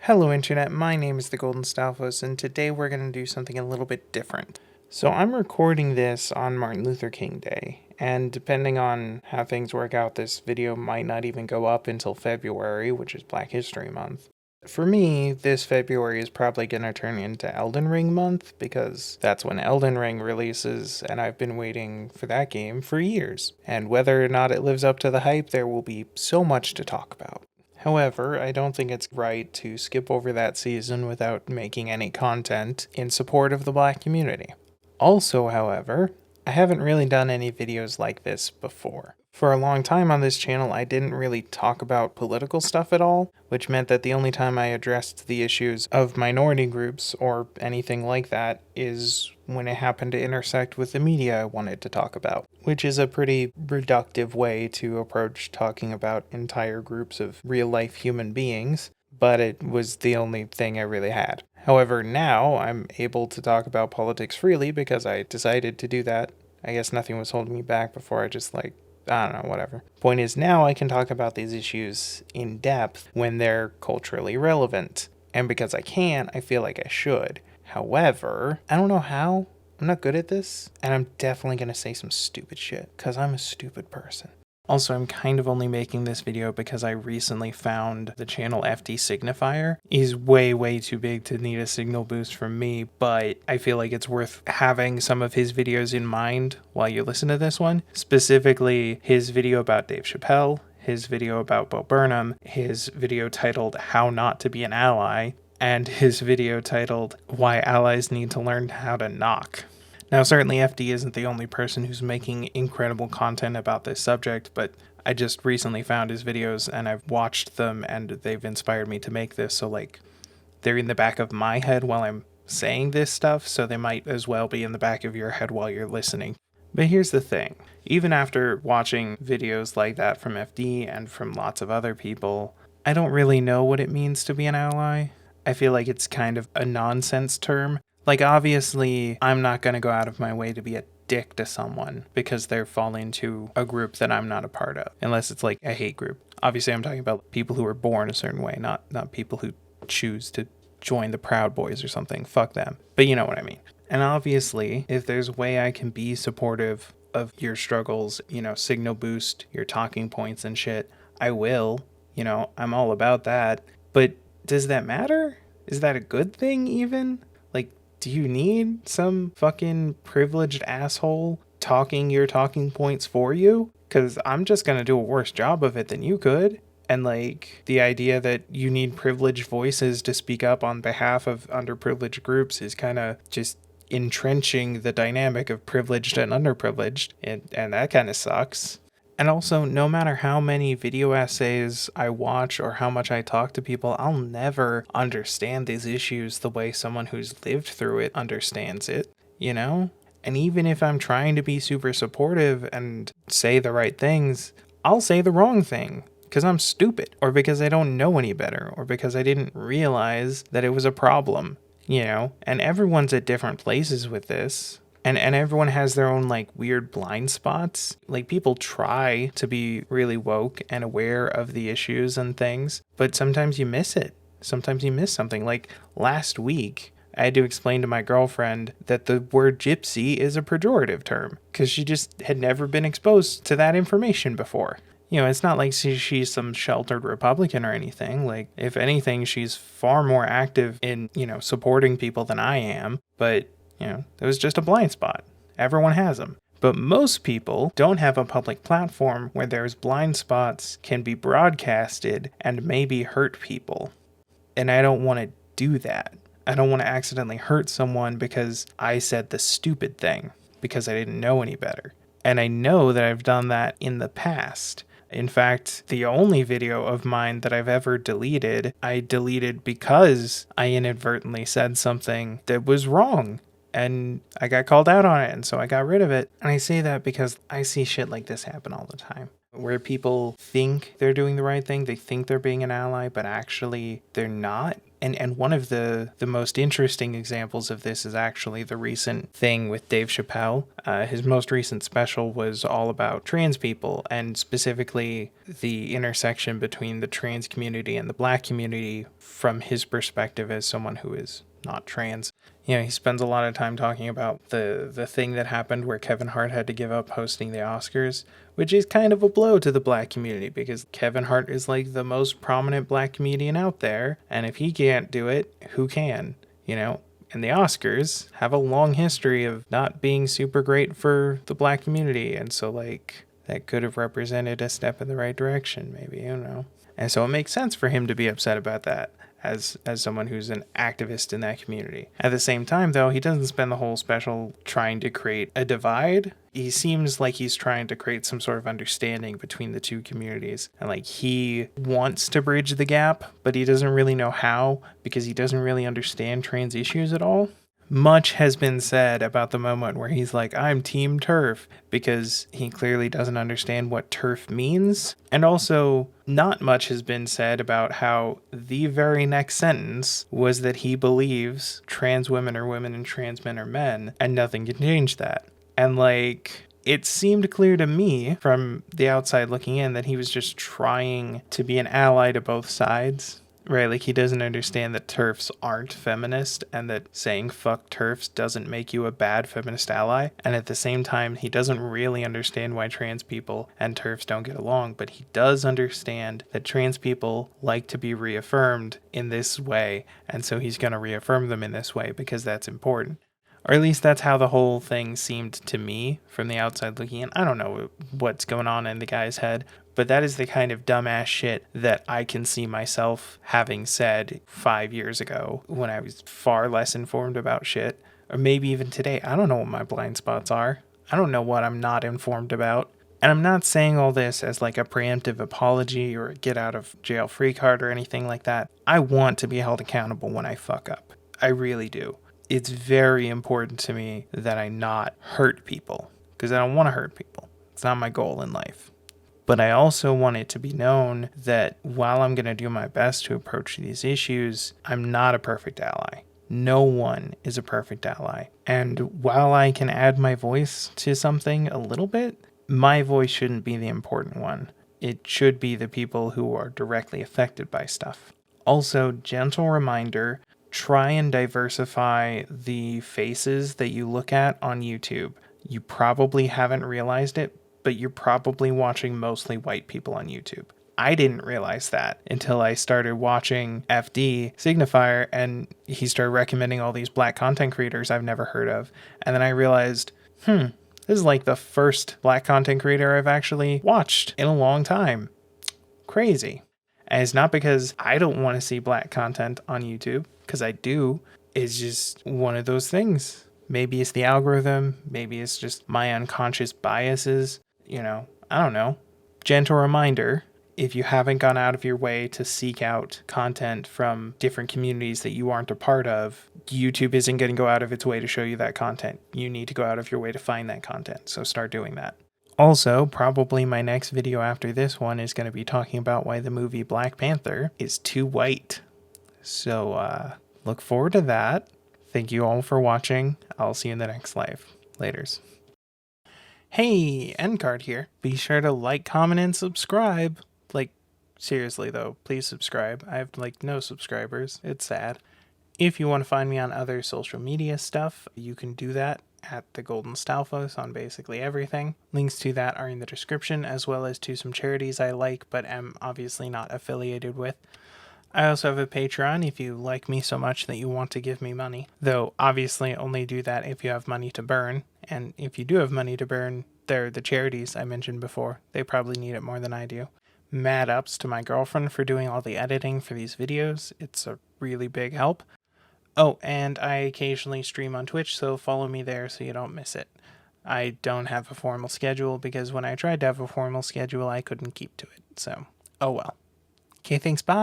Hello Internet, my name is the Golden Stalfos, and today we're going to do something a little bit different. So I'm recording this on Martin Luther King Day, and depending on how things work out, this video might not even go up until February, which is Black History Month. For me, this February is probably going to turn into Elden Ring month, because that's when Elden Ring releases, and I've been waiting for that game for years. And whether or not it lives up to the hype, there will be so much to talk about. However, I don't think it's right to skip over that season without making any content in support of the Black community. Also, however, I haven't really done any videos like this before. For a long time on this channel, I didn't really talk about political stuff at all, which meant that the only time I addressed the issues of minority groups or anything like that is when it happened to intersect with the media I wanted to talk about, which is a pretty reductive way to approach talking about entire groups of real-life human beings, but it was the only thing I really had. However, now I'm able to talk about politics freely because I decided to do that. I guess nothing was holding me back before. I don't know, whatever. Point is, now I can talk about these issues in depth when they're culturally relevant. And because I can, I feel like I should. However, I don't know how. I'm not good at this. And I'm definitely going to say some stupid shit, because I'm a stupid person. Also, I'm kind of only making this video because I recently found the channel FD Signifier. He's way too big to need a signal boost from me, but I feel like it's worth having some of his videos in mind while you listen to this one. Specifically, his video about Dave Chappelle, his video about Bo Burnham, his video titled How Not to Be an Ally, and his video titled Why Allies Need to Learn How to Knock. Now, certainly FD isn't the only person who's making incredible content about this subject, but I just recently found his videos and I've watched them and they've inspired me to make this, so they're in the back of my head while I'm saying this stuff, so they might as well be in the back of your head while you're listening. But here's the thing, even after watching videos like that from FD and from lots of other people, I don't really know what it means to be an ally. I feel like it's kind of a nonsense term. Obviously, I'm not going to go out of my way to be a dick to someone because they're falling into a group that I'm not a part of, unless it's like a hate group. Obviously, I'm talking about people who are born a certain way, not people who choose to join the Proud Boys or something. Fuck them. But you know what I mean. And obviously, if there's a way I can be supportive of your struggles, signal boost your talking points and shit, I will. I'm all about that. But does that matter? Is that a good thing even? Do you need some fucking privileged asshole talking your talking points for you? Because I'm just going to do a worse job of it than you could. And the idea that you need privileged voices to speak up on behalf of underprivileged groups is kind of just entrenching the dynamic of privileged and underprivileged. And that kind of sucks. And also, no matter how many video essays I watch or how much I talk to people, I'll never understand these issues the way someone who's lived through it understands it, And even if I'm trying to be super supportive and say the right things, I'll say the wrong thing because I'm stupid or because I don't know any better or because I didn't realize that it was a problem, And everyone's at different places with this. And everyone has their own weird blind spots. People try to be really woke and aware of the issues and things, but sometimes you miss it. Sometimes you miss something. Last week, I had to explain to my girlfriend that the word gypsy is a pejorative term because she just had never been exposed to that information before. It's not like she's some sheltered Republican or anything. If anything, she's far more active in, supporting people than I am, but it was just a blind spot. Everyone has them. But most people don't have a public platform where those blind spots can be broadcasted and maybe hurt people. And I don't want to do that. I don't want to accidentally hurt someone because I said the stupid thing, because I didn't know any better. And I know that I've done that in the past. In fact, the only video of mine that I've ever deleted, I deleted because I inadvertently said something that was wrong. And I got called out on it, and so I got rid of it. And I say that because I see shit like this happen all the time. where people think they're doing the right thing, they think they're being an ally, but actually they're not. And one of the most interesting examples of this is actually the recent thing with Dave Chappelle. His most recent special was all about trans people, and specifically the intersection between the trans community and the black community from his perspective as someone who is not trans. You know, he spends a lot of time talking about the thing that happened where Kevin Hart had to give up hosting the Oscars, which is kind of a blow to the black community because Kevin Hart is like the most prominent black comedian out there, and if he can't do it, who can? You know? And the Oscars have a long history of not being super great for the black community, and so like that could have represented a step in the right direction, maybe, you know. And so it makes sense for him to be upset about that as someone who's an activist in that community. At the same time, though, he doesn't spend the whole special trying to create a divide. He seems like he's trying to create some sort of understanding between the two communities. And like he wants to bridge the gap, but he doesn't really know how because he doesn't really understand trans issues at all. Much has been said about the moment where he's like, I'm Team TERF, because he clearly doesn't understand what TERF means. And also, not much has been said about how the very next sentence was that he believes trans women are women and trans men are men, and nothing can change that. And like, it seemed clear to me from the outside looking in that he was just trying to be an ally to both sides. Right, like he doesn't understand that TERFs aren't feminist and that saying fuck TERFs doesn't make you a bad feminist ally. And at the same time, he doesn't really understand why trans people and TERFs don't get along, but he does understand that trans people like to be reaffirmed in this way. And so he's going to reaffirm them in this way because that's important. Or at least that's how the whole thing seemed to me from the outside looking in. I don't know what's going on in the guy's head, but that is the kind of dumbass shit that I can see myself having said 5 years ago when I was far less informed about shit. Or maybe even today. I don't know what my blind spots are. I don't know what I'm not informed about. And I'm not saying all this as like a preemptive apology or a get out of jail free card or anything like that. I want to be held accountable when I fuck up. I really do. It's very important to me that I not hurt people because I don't want to hurt people. It's not my goal in life. But I also want it to be known that while I'm going to do my best to approach these issues, I'm not a perfect ally. No one is a perfect ally. And while I can add my voice to something a little bit, my voice shouldn't be the important one. It should be the people who are directly affected by stuff. Also, gentle reminder, try and diversify the faces that you look at on YouTube. You probably haven't realized it, but you're probably watching mostly white people on YouTube. I didn't realize that until I started watching FD Signifier and he started recommending all these black content creators I've never heard of. And then I realized, this is like the first black content creator I've actually watched in a long time. Crazy. And it's not because I don't want to see black content on YouTube, because I do. It's just one of those things. Maybe it's the algorithm. Maybe it's just my unconscious biases. You know, I don't know. Gentle reminder, if you haven't gone out of your way to seek out content from different communities that you aren't a part of, YouTube isn't going to go out of its way to show you that content. You need to go out of your way to find that content. So start doing that. Also, probably my next video after this one is going to be talking about why the movie Black Panther is too white. So, look forward to that. Thank you all for watching. I'll see you in the next live. Laters. Hey, Endcard here. Be sure to like, comment, and subscribe. Like, seriously though, please subscribe. I have like no subscribers. It's sad. If you want to find me on other social media stuff, you can do that at the Golden Stalfos on basically everything. Links to that are in the description, as well as to some charities I like but am obviously not affiliated with. I also have a Patreon if you like me so much that you want to give me money, though obviously only do that if you have money to burn, and if you do have money to burn, they're the charities I mentioned before. They probably need it more than I do. Mad ups to my girlfriend for doing all the editing for these videos. It's a really big help. Oh, and I occasionally stream on Twitch, so follow me there so you don't miss it. I don't have a formal schedule because when I tried to have a formal schedule, I couldn't keep to it, so oh well. Okay, thanks, bye!